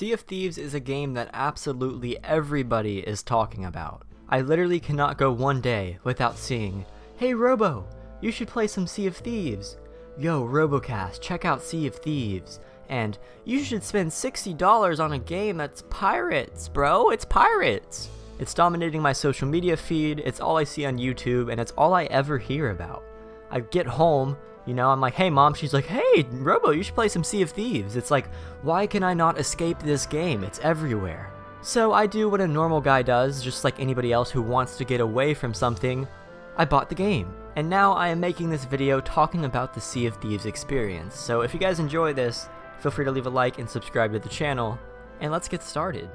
Sea of Thieves is a game that absolutely everybody is talking about. I literally cannot go one day without seeing, "Hey Robo, you should play some Sea of Thieves. Yo, RoboKast, check out Sea of Thieves. And you should spend $60 on a game that's pirates, bro. It's pirates." It's dominating my social media feed, it's all I see on YouTube, and it's all I ever hear about. I get home, I'm like, "Hey mom," she's like, "Hey Robo, you should play some Sea of Thieves." It's like, why can I not escape this game? It's everywhere. So I do what a normal guy does, just like anybody else who wants to get away from something. I bought the game, and now I am making this video talking about the Sea of Thieves experience. So if you guys enjoy this, feel free to leave a like and subscribe to the channel, and let's get started.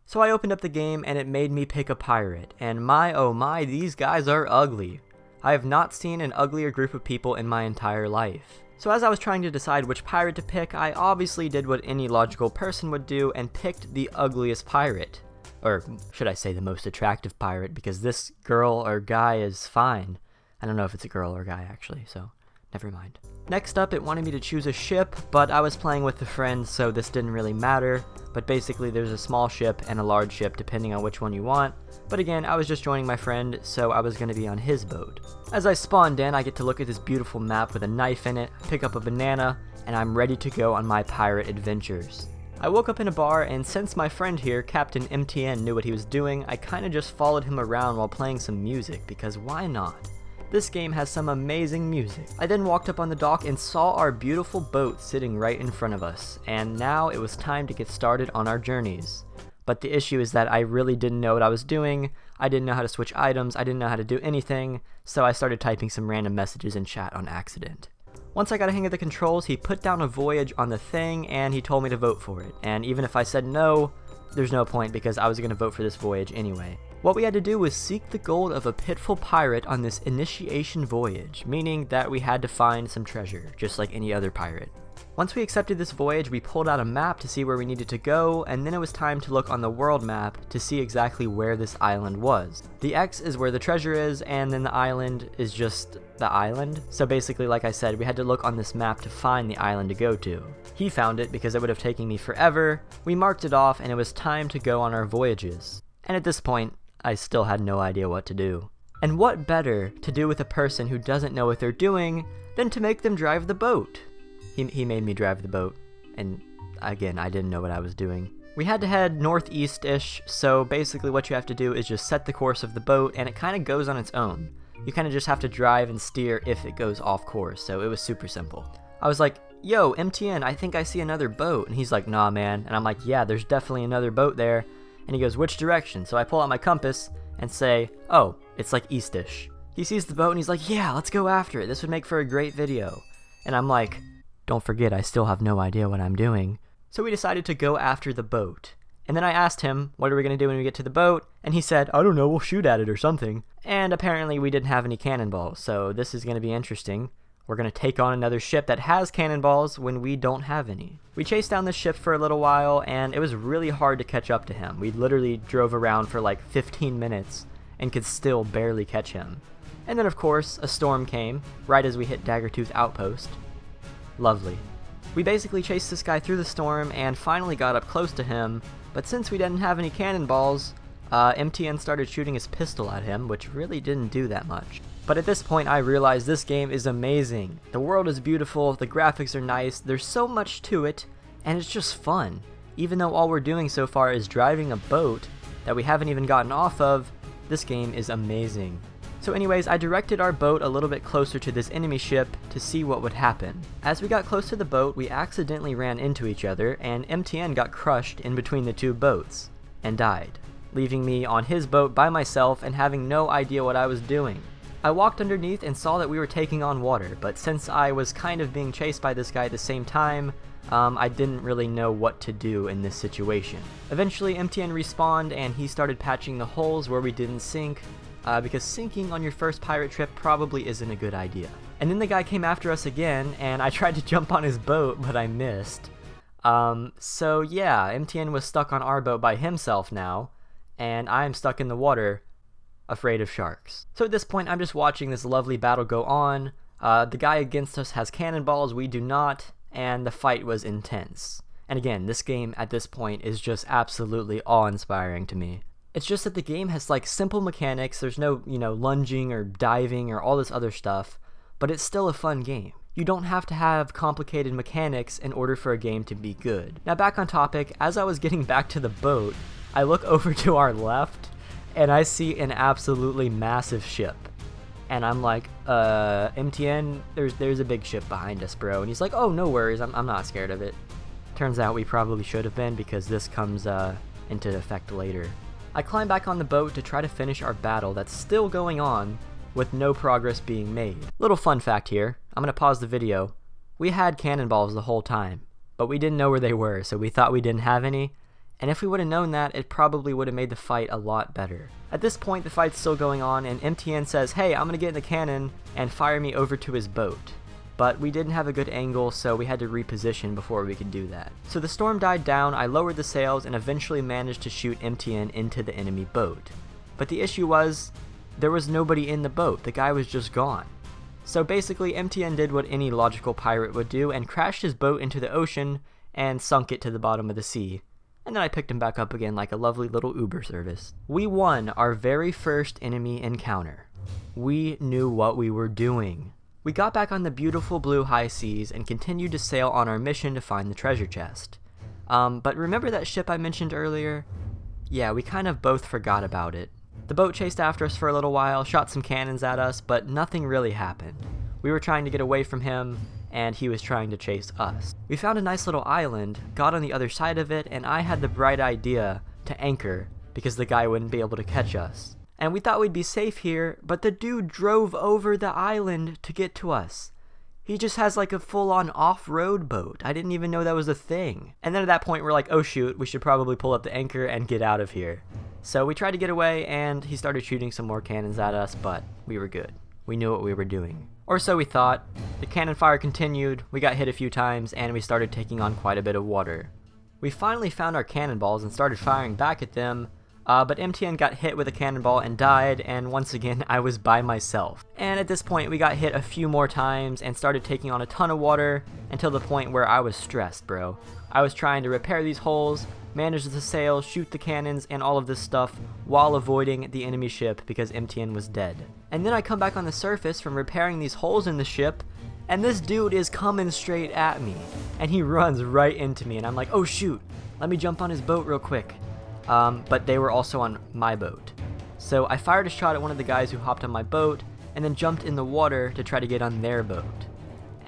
So I opened up the game and it made me pick a pirate, and my oh my, these guys are ugly. I have not seen an uglier group of people in my entire life. So as I was trying to decide which pirate to pick, I obviously did what any logical person would do and picked the ugliest pirate. Or should I say the most attractive pirate, because this girl or guy is fine. I don't know if it's a girl or a guy actually, so never mind. Next up, it wanted me to choose a ship, but I was playing with a friend, so this didn't really matter. But basically there's a small ship and a large ship depending on which one you want. But again, I was just joining my friend, so I was going to be on his boat. As I spawned in, I get to look at this beautiful map with a knife in it, pick up a banana, and I'm ready to go on my pirate adventures. I woke up in a bar, and since my friend here, Captain MTN, knew what he was doing, I kinda just followed him around while playing some music, because why not? This game has some amazing music. I then walked up on the dock and saw our beautiful boat sitting right in front of us, and now it was time to get started on our journeys. But the issue is that I really didn't know what I was doing, I didn't know how to switch items, I didn't know how to do anything, so I started typing some random messages in chat on accident. Once I got a hang of the controls, he put down a voyage on the thing and he told me to vote for it, and even if I said no, there's no point because I was going to vote for this voyage anyway. What we had to do was seek the gold of a pitiful pirate on this initiation voyage, meaning that we had to find some treasure, just like any other pirate. Once we accepted this voyage, we pulled out a map to see where we needed to go, and then it was time to look on the world map to see exactly where this island was. The X is where the treasure is, and then the island is just the island. So basically, like I said, we had to look on this map to find the island to go to. He found it because it would have taken me forever. We marked it off, and it was time to go on our voyages. And at this point, I still had no idea what to do. And what better to do with a person who doesn't know what they're doing than to make them drive the boat? He made me drive the boat, and again, I didn't know what I was doing. We had to head northeast-ish, so basically what you have to do is just set the course of the boat, and it kind of goes on its own. You kind of just have to drive and steer if it goes off course, so it was super simple. I was like, "Yo, MTN, I think I see another boat," and he's like, "Nah, man," and I'm like, "Yeah, there's definitely another boat there," and he goes, "Which direction?" So I pull out my compass and say, "Oh, it's like eastish." He sees the boat and he's like, "Yeah, let's go after it. This would make for a great video." And I'm like, don't forget, I still have no idea what I'm doing. So we decided to go after the boat. And then I asked him, what are we going to do when we get to the boat? And he said, "I don't know, we'll shoot at it or something." And apparently we didn't have any cannonballs, so this is going to be interesting. We're going to take on another ship that has cannonballs when we don't have any. We chased down this ship for a little while, and it was really hard to catch up to him. We literally drove around for like 15 minutes and could still barely catch him. And then of course, a storm came, right as we hit Daggertooth Outpost. Lovely. We basically chased this guy through the storm and finally got up close to him, but since we didn't have any cannonballs, MTN started shooting his pistol at him, which really didn't do that much. But at this point I realized this game is amazing. The world is beautiful, the graphics are nice, there's so much to it, and it's just fun. Even though all we're doing so far is driving a boat that we haven't even gotten off of, this game is amazing. So anyways, I directed our boat a little bit closer to this enemy ship to see what would happen. As we got close to the boat, we accidentally ran into each other, and MTN got crushed in between the two boats, and died, leaving me on his boat by myself and having no idea what I was doing. I walked underneath and saw that we were taking on water, but since I was kind of being chased by this guy at the same time, I didn't really know what to do in this situation. Eventually MTN respawned and he started patching the holes where we didn't sink, because sinking on your first pirate trip probably isn't a good idea. And then the guy came after us again, and I tried to jump on his boat, but I missed. So yeah, MTN was stuck on our boat by himself now, and I'm stuck in the water, afraid of sharks. So at this point, I'm just watching this lovely battle go on. The guy against us has cannonballs, we do not, and the fight was intense. And again, this game at this point is just absolutely awe-inspiring to me. It's just that the game has like simple mechanics, there's no, lunging or diving or all this other stuff, but it's still a fun game. You don't have to have complicated mechanics in order for a game to be good. Now back on topic, as I was getting back to the boat, I look over to our left, and I see an absolutely massive ship. And I'm like, MTN, there's a big ship behind us, bro. And he's like, oh, no worries, I'm not scared of it. Turns out we probably should have been, because this comes into effect later. I climb back on the boat to try to finish our battle that's still going on, with no progress being made. Little fun fact here, I'm gonna pause the video. We had cannonballs the whole time, but we didn't know where they were, so we thought we didn't have any, and if we would have known that, it probably would have made the fight a lot better. At this point, the fight's still going on, and MTN says, hey, I'm gonna get in the cannon and fire me over to his boat. But we didn't have a good angle, so we had to reposition before we could do that. So the storm died down, I lowered the sails, and eventually managed to shoot MTN into the enemy boat. But the issue was, there was nobody in the boat, the guy was just gone. So basically, MTN did what any logical pirate would do, and crashed his boat into the ocean, and sunk it to the bottom of the sea. And then I picked him back up again like a lovely little Uber service. We won our very first enemy encounter. We knew what we were doing. We got back on the beautiful blue high seas and continued to sail on our mission to find the treasure chest. But remember that ship I mentioned earlier? Yeah, we kind of both forgot about it. The boat chased after us for a little while, shot some cannons at us, but nothing really happened. We were trying to get away from him, and he was trying to chase us. We found a nice little island, got on the other side of it, and I had the bright idea to anchor, because the guy wouldn't be able to catch us. And we thought we'd be safe here, but the dude drove over the island to get to us. He just has like a full-on off-road boat. I didn't even know that was a thing. And then at that point we're like, oh shoot, we should probably pull up the anchor and get out of here. So we tried to get away, and he started shooting some more cannons at us, but we were good. We knew what we were doing. Or so we thought. The cannon fire continued, we got hit a few times, and we started taking on quite a bit of water. We finally found our cannonballs and started firing back at them, but MTN got hit with a cannonball and died, and once again I was by myself. And at this point we got hit a few more times and started taking on a ton of water until the point where I was stressed, bro. I was trying to repair these holes, manage the sail, shoot the cannons, and all of this stuff while avoiding the enemy ship because MTN was dead. And then I come back on the surface from repairing these holes in the ship, and this dude is coming straight at me. And he runs right into me, and I'm like, oh shoot, let me jump on his boat real quick. But they were also on my boat. So I fired a shot at one of the guys who hopped on my boat, and then jumped in the water to try to get on their boat.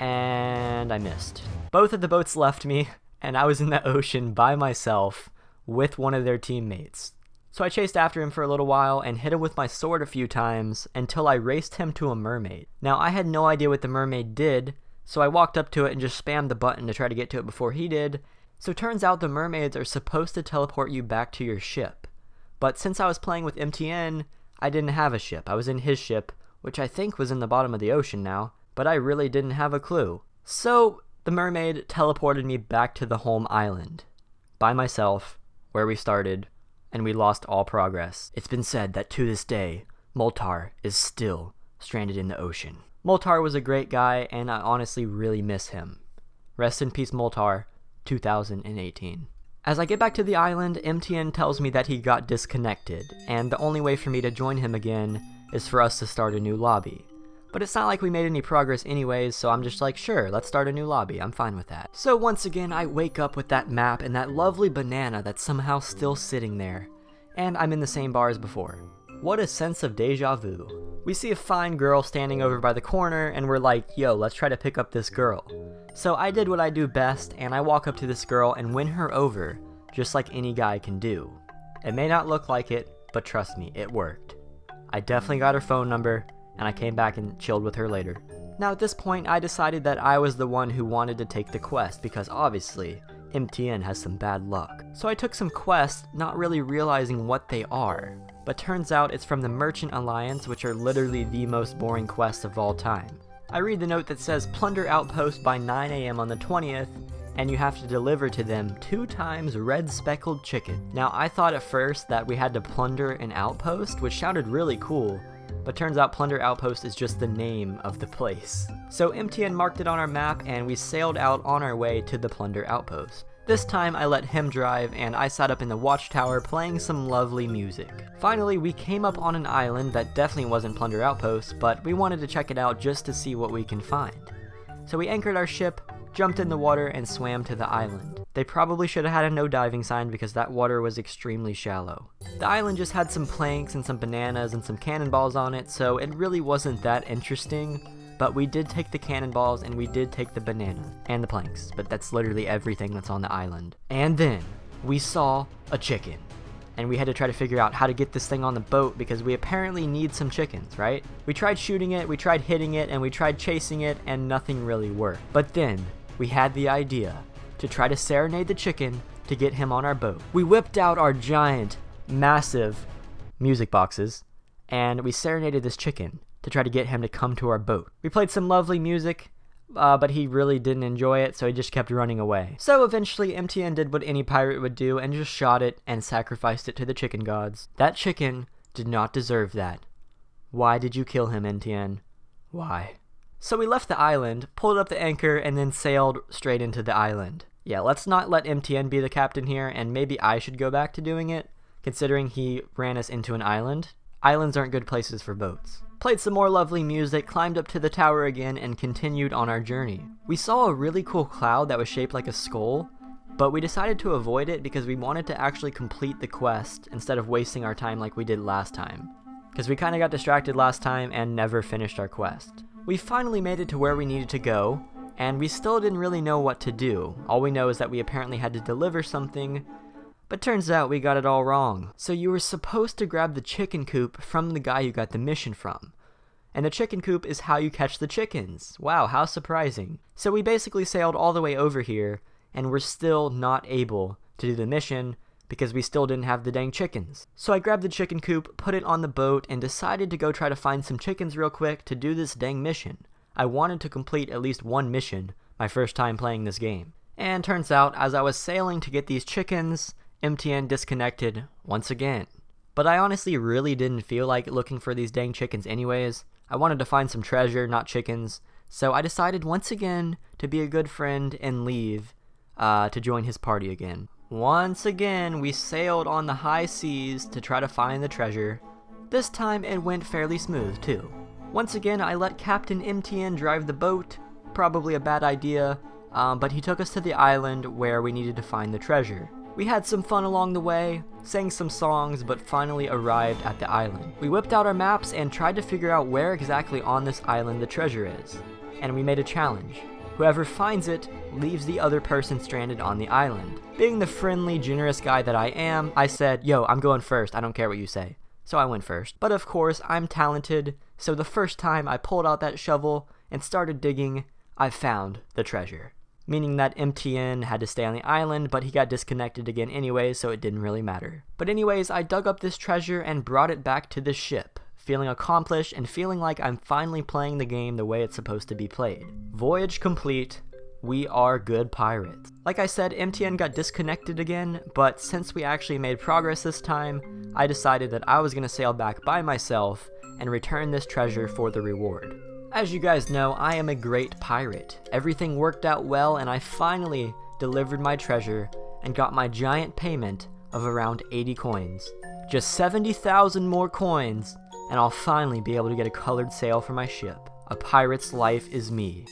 And I missed. Both of the boats left me, and I was in the ocean by myself with one of their teammates. So I chased after him for a little while and hit him with my sword a few times until I raced him to a mermaid. Now I had no idea what the mermaid did, so I walked up to it and just spammed the button to try to get to it before he did. So turns out the mermaids are supposed to teleport you back to your ship. But since I was playing with MTN, I didn't have a ship. I was in his ship, which I think was in the bottom of the ocean now, but I really didn't have a clue. So the mermaid teleported me back to the home island, by myself, where we started, and we lost all progress. It's been said that to this day, Moltar is still stranded in the ocean. Moltar was a great guy, and I honestly really miss him. Rest in peace, Moltar. 2018. As I get back to the island, MTN tells me that he got disconnected, and the only way for me to join him again is for us to start a new lobby. But it's not like we made any progress anyways, so I'm just like, sure, let's start a new lobby, I'm fine with that. So once again, I wake up with that map and that lovely banana that's somehow still sitting there, and I'm in the same bar as before. What a sense of deja vu. We see a fine girl standing over by the corner, and we're like, yo, let's try to pick up this girl. So I did what I do best, and I walk up to this girl and win her over, just like any guy can do. It may not look like it, but trust me, it worked. I definitely got her phone number, and I came back and chilled with her later. Now at this point, I decided that I was the one who wanted to take the quest, because obviously, MTN has some bad luck. So I took some quests, not really realizing what they are. But turns out it's from the Merchant Alliance, which are literally the most boring quests of all time. I read the note that says, plunder outpost by 9 AM on the 20th, and you have to deliver to them 2 times red speckled chicken. Now I thought at first that we had to plunder an outpost, which sounded really cool, but turns out Plunder Outpost is just the name of the place. So MTN marked it on our map and we sailed out on our way to the Plunder Outpost. This time I let him drive and I sat up in the watchtower playing some lovely music. Finally, we came up on an island that definitely wasn't Plunder Outpost, but we wanted to check it out just to see what we can find. So we anchored our ship, jumped in the water, and swam to the island. They probably should have had a no diving sign because that water was extremely shallow. The island just had some planks and some bananas and some cannonballs on it, so it really wasn't that interesting. But we did take the cannonballs and we did take the banana and the planks, but that's literally everything that's on the island. And then we saw a chicken, and we had to try to figure out how to get this thing on the boat because we apparently need some chickens, right? We tried shooting it, we tried hitting it, and we tried chasing it, and nothing really worked. But then we had the idea to try to serenade the chicken to get him on our boat. We whipped out our giant, massive music boxes, and we serenaded this chicken to try to get him to come to our boat. We played some lovely music, but he really didn't enjoy it, so he just kept running away. So eventually MTN did what any pirate would do and just shot it and sacrificed it to the chicken gods. That chicken did not deserve that. Why did you kill him, MTN? Why? So we left the island, pulled up the anchor, and then sailed straight into the island. Yeah, let's not let MTN be the captain here, and maybe I should go back to doing it, considering he ran us into an island. Islands aren't good places for boats. Played some more lovely music, climbed up to the tower again, and continued on our journey. We saw a really cool cloud that was shaped like a skull, but we decided to avoid it because we wanted to actually complete the quest instead of wasting our time like we did last time. Because we kind of got distracted last time and never finished our quest. We finally made it to where we needed to go, and we still didn't really know what to do. All we know is that we apparently had to deliver something, but turns out we got it all wrong. So you were supposed to grab the chicken coop from the guy you got the mission from. And the chicken coop is how you catch the chickens. Wow, how surprising. So we basically sailed all the way over here, and we're still not able to do the mission because we still didn't have the dang chickens. So I grabbed the chicken coop, put it on the boat, and decided to go try to find some chickens real quick to do this dang mission. I wanted to complete at least one mission my first time playing this game. And turns out, as I was sailing to get these chickens, MTN disconnected once again. But I honestly really didn't feel like looking for these dang chickens anyways. I wanted to find some treasure, not chickens. So I decided once again to be a good friend and leave to join his party again. Once again, we sailed on the high seas to try to find the treasure. This time it went fairly smooth too. Once again, I let Captain MTN drive the boat. Probably a bad idea, but he took us to the island where we needed to find the treasure. We had some fun along the way, sang some songs, but finally arrived at the island. We whipped out our maps and tried to figure out where exactly on this island the treasure is. And we made a challenge. Whoever finds it leaves the other person stranded on the island. Being the friendly, generous guy that I am, I said, yo, I'm going first, I don't care what you say. So I went first. But of course, I'm talented, so the first time I pulled out that shovel and started digging, I found the treasure. Meaning that MTN had to stay on the island, but he got disconnected again anyway, so it didn't really matter. But anyways, I dug up this treasure and brought it back to the ship, feeling accomplished and feeling like I'm finally playing the game the way it's supposed to be played. Voyage complete. We are good pirates. Like I said, MTN got disconnected again, but since we actually made progress this time, I decided that I was going to sail back by myself and return this treasure for the reward. As you guys know, I am a great pirate. Everything worked out well and I finally delivered my treasure and got my giant payment of around 80 coins. Just 70,000 more coins and I'll finally be able to get a colored sail for my ship. A pirate's life is me.